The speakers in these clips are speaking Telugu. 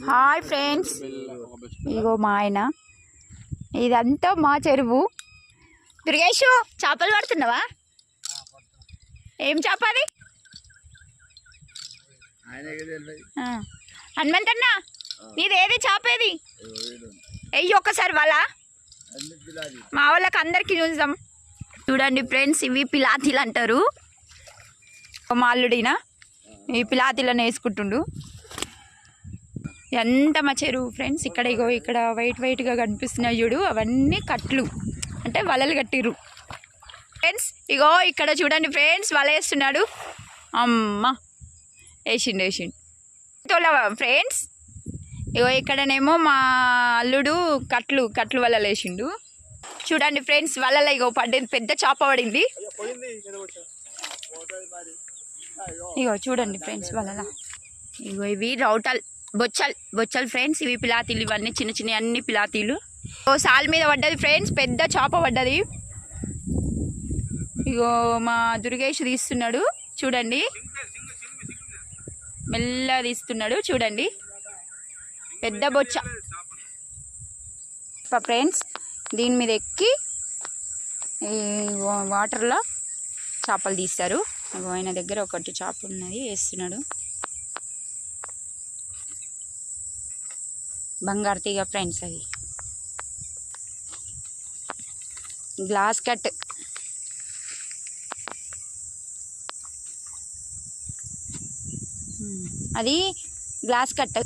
హాయ్ ఫ్రెండ్స్, ఇగో మా ఆయన. ఇదంతా మా చెరువు. దుర్గేషు, చేపలు పడుతున్నావా? ఏం చేప అది? హనుమంతన్న, నీదేది చేపేది? అయ్యి ఒక్కసారి వాళ్ళ మా వాళ్ళకి అందరికి చూద్దాం. చూడండి ఫ్రెండ్స్, ఇవి పిలాతీలు అంటారు. మా అల్లుడినా ఈ పిలాతీలను వేసుకుంటుండు. ఎంత మా చెరువు ఫ్రెండ్స్. ఇక్కడ ఇగో ఇక్కడ వైట్గా కనిపిస్తున్నాయి చూడు, అవన్నీ కట్లు అంటే వలలు కట్టిర్రు ఫ్రెండ్స్. ఇగో ఇక్కడ చూడండి ఫ్రెండ్స్, వల వేస్తున్నాడు. అమ్మ వేసిండు ఫ్రెండ్స్. ఇగో ఇక్కడనేమో మా అల్లుడు కట్లు వలలు వేసిండు. చూడండి ఫ్రెండ్స్, వలలో ఇగో పడింది, పెద్ద చేప పడింది. ఇగో చూడండి ఫ్రెండ్స్, వలల ఇగో ఇవి బొచ్చల్ ఫ్రెండ్స్. ఇవి పిలాతీలు, ఇవన్నీ చిన్న అన్ని పిలాతీలు. ఓ సాల్ మీద పడ్డది ఫ్రెండ్స్, పెద్ద చేప పడ్డది. ఇగో మా దుర్గేష్ తీస్తున్నాడు చూడండి, మెల్లగా తీస్తున్నాడు చూడండి, పెద్ద బొచ్చ ఫ్రెండ్స్. దీని మీద ఎక్కి ఈ వాటర్లో చేపలు తీస్తారు. ఆయన దగ్గర ఒకటి చేప ఉన్నది, వేస్తున్నాడు. బంగారు తీగ ఫ్రెండ్స్, అది గ్లాస్ కట్. అది గ్లాస్ కట్,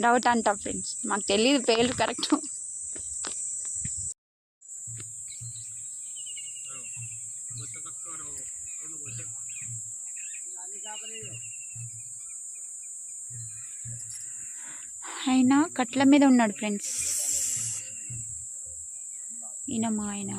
రౌట అంట ఫ్రెండ్స్. మాకు తెలియదు పేర్లు కరెక్ట్. ఆయన కట్ల మీద ఉన్నాడు ఫ్రెండ్స్. ఈయన మా ఆయన.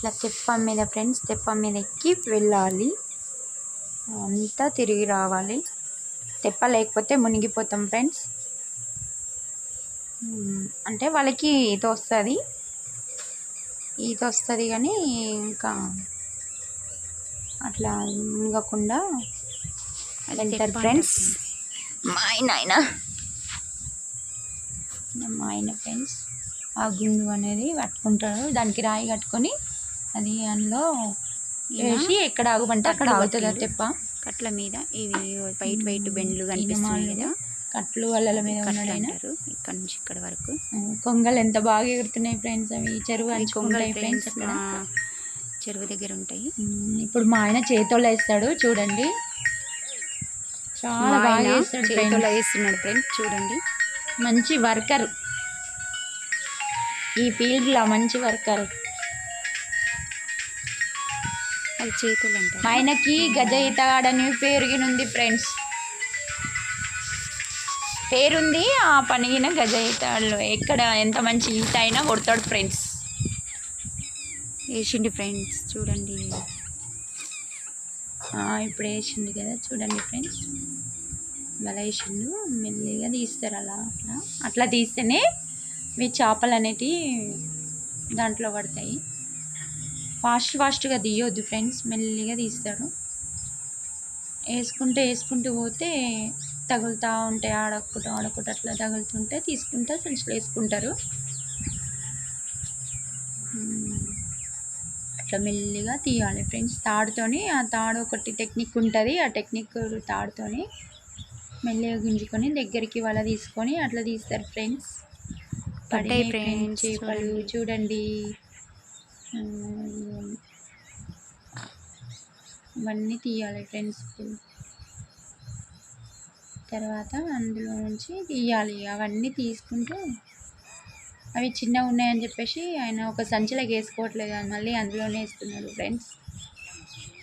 ఇట్లా తెప్ప మీద ఫ్రెండ్స్, తెప్ప మీద ఎక్కి వెళ్ళాలి, అంతా తిరిగి రావాలి. తెప్ప లేకపోతే మునిగిపోతాం ఫ్రెండ్స్. అంటే వాళ్ళకి ఈత వస్తుంది కానీ ఇంకా అట్లా మునగకుండా వెళ్తారు ఫ్రెండ్స్. మా ఆయన ఫ్రెండ్స్ ఆ గుండు అనేది పట్టుకుంటాడు, దానికి రాయి కట్టుకొని అది అందులో వేసి ఎక్కడ ఆగుమంటే అక్కడ ఆగుతుంది. ఆ తెప్ప కట్ల మీద ఇవి వైట్ బెండ్లు కనిపిస్తున్నాయి కదా, కట్లు వలల మీద ఉన్నాడు. ఇక్కడ నుంచి ఇక్కడ వరకు కొంగలు ఎంత బాగా ఎగురుతున్నాయి ఫ్రెండ్స్. అవి చెరువు కొంగలు ఫ్రెండ్స్, అక్కడ చెరువు దగ్గర ఉంటాయి. ఇప్పుడు మా ఆయన చేతుల్లో వేస్తాడు చూడండి, చాలా బాగా వేస్తాడు, చేతుల్లో వేస్తున్నాడు ఫ్రెండ్స్. చూడండి, మంచి వర్కర్, ఈ ఫీల్డ్లో మంచి వర్కర్. అది చేతులు అంట. ఆయనకి గజ ఈతగాడని పేరుగినుంది ఫ్రెండ్స్, పేరుంది. ఆ పనిగిన గజ ఈతగాళ్ళు ఎక్కడ ఎంత మంచి ఈత అయినా కొడతాడు ఫ్రెండ్స్. వేసిండు ఫ్రెండ్స్ చూడండి, ఇప్పుడు వేసిండు కదా చూడండి ఫ్రెండ్స్, వల వేసిండు. మెల్లిగా తీస్తారు, అట్లా తీస్తేనే మీ చేపలు అనేటివి దాంట్లో పడతాయి. ఫాస్ట్గా తీయొద్దు ఫ్రెండ్స్, మెల్లిగా తీస్తాడు. వేసుకుంటూ పోతే తగులుతూ ఉంటాయి, ఆడకుండా అట్లా తగులుతుంటే తీసుకుంటే సంచులు వేసుకుంటారు. అట్లా మెల్లిగా తీయాలి ఫ్రెండ్స్ తాడుతోని. ఆ తాడు ఒకటి టెక్నిక్ ఉంటుంది, ఆ టెక్నిక్ తాడుతోని మెల్లగా గుంజుకొని దగ్గరికి వల తీసుకొని అట్లా తీస్తారు ఫ్రెండ్స్. పడినాయి ఫ్రెండ్స్ చేపలు చూడండి. ఇవన్నీ తీయాలి ఫ్రెండ్స్. తర్వాత అందులో నుంచి తీయాలి. అవన్నీ తీసుకుంటూ అవి చిన్నగా ఉన్నాయని చెప్పేసి ఆయన ఒక సంచిలోకి వేసుకోవట్లేదు, మళ్ళీ అందులోనే వేస్తున్నారు ఫ్రెండ్స్.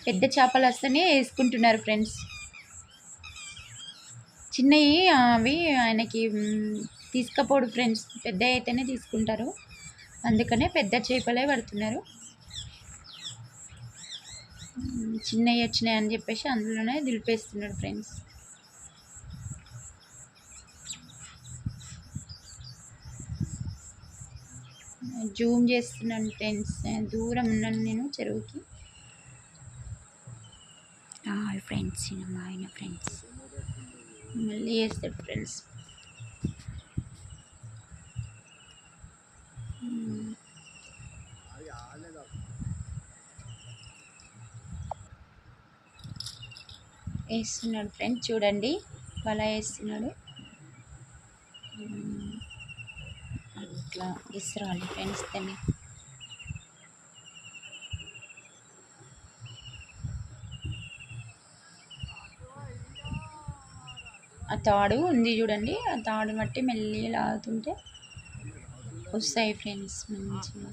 పెద్ద చేపలు వస్తేనే వేసుకుంటున్నారు ఫ్రెండ్స్. చిన్నవి అవి ఆయనకి తీసుకపోడు ఫ్రెండ్స్. పెద్ద అయితేనే తీసుకుంటారు, అందుకనే పెద్ద చేపలే పడుతున్నారు. చిన్నవి వచ్చినాయి అని చెప్పేసి అందులోనే దులిపేస్తున్నాడు ఫ్రెండ్స్. జూమ్ చేస్తున్నాను ఫ్రెండ్స్, దూరం ఉన్నాను నేను చెరువుకి. ఫ్రెండ్స్ మా ఆయన ఫ్రెండ్స్ మళ్ళీ వేస్తాడు ఫ్రెండ్స్. వేస్తున్నాడు ఫ్రెండ్స్, చూడండి వల వేస్తున్నాడు. అట్లా విసిరాలి ఫ్రెండ్స్ దాన్ని. ఆ తాడు ఉంది చూడండి, ఆ తాడు బట్టి మెల్లి లాగుతుంటే వస్తాయి ఫ్రెండ్స్ మంచిగా.